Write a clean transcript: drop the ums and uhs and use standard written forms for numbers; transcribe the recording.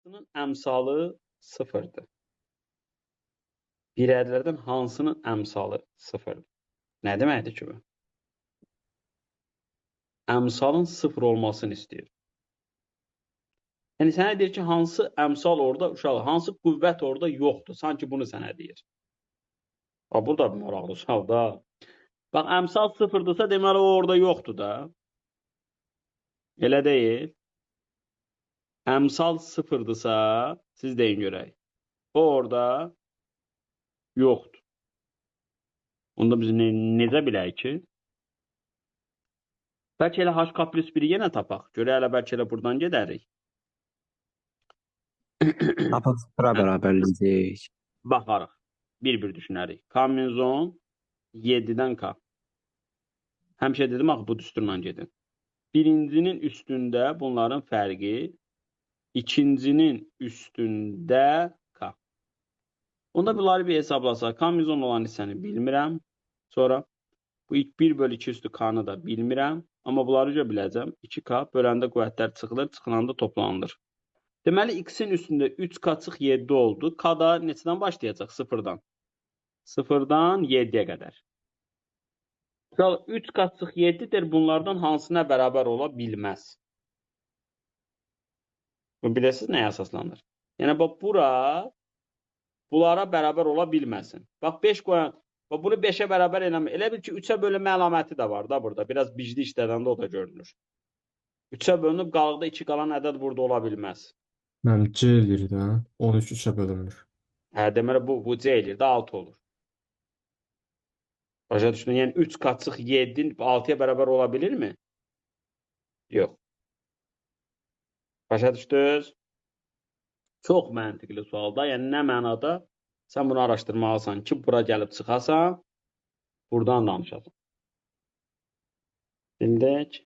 hansının əmsalı sıfırdır? Bir ədədlərdən hansının əmsalı sıfırdır? Nə deməkdir ki bu? Əmsalın sıfır olmasını istəyir. Yəni sənə deyir ki, hansı əmsal orada uşaq, hansı qüvvət orada yoxdur. Sanki bunu sənə deyir. Bu da maraqlı sual da. Bax, əmsal sıfırdırsa, deməli o orada yoxdur da. Elə deyil. Əmsal sıfırdırsa, siz deyin görək. O orada yoxdur. Onda biz necə bilək ki? Bəlkə elə HK plus 1-i yenə tapaq. Görə elə bəlkə elə buradan gedərik. Tapaq sıfıra bərabərləyəcək. Baxarıq. Bir-bir düşünərik. Kombinezon 7-dən K. Həmişə dedim axı bu düsturla gedin. Birincinin üstündə bunların fərqi, ikincinin üstündə K. Onda bunları bir hesablasaq. Kombinezon olan hissəni bilmirəm. Sonra bu 1/2 üstü K-nı da bilmirəm. Amma bunları görə biləcəm. 2K böləndə qüvvətlər çıxılır, çıxılanda toplanılır. Deməli, x-in üstündə 3K çıx 7 oldu. K da neçədən başlayacaq? Sıfırdan. Sıfırdan 7-yə qədər. 3K çıx 7-dir. Bunlardan hansına bərabər ola bilməz? Bilirsiniz nəyə əsaslanır? Yəni, bax, bunlara bərabər ola bilməsin. Bax, 5 qoyan, bax, bunu 5-ə bərabər eləmir. Elə bil ki, 3-ə bölünmə əlaməti də var da burada. Biraz bicli işlədəndə o da görünür. 3-ə bölünüb, qalıqda 2 qalan ədəd burada ola bilməz. Mənim C eləyir də. 13 3-ə bölünmür. Hə, deməli, bu C eləyir də 6 olur. Başa düşdün? Yəni 3 qaçıq 7 6-ya bərabər ola bilirmi? Yox. Başa düşdünüz? Çox məntiqli sualda. Yəni nə mənada? Sən bunu araşdırmalısan ki, bura gəlib çıxasan, buradan danışasan. Bildik.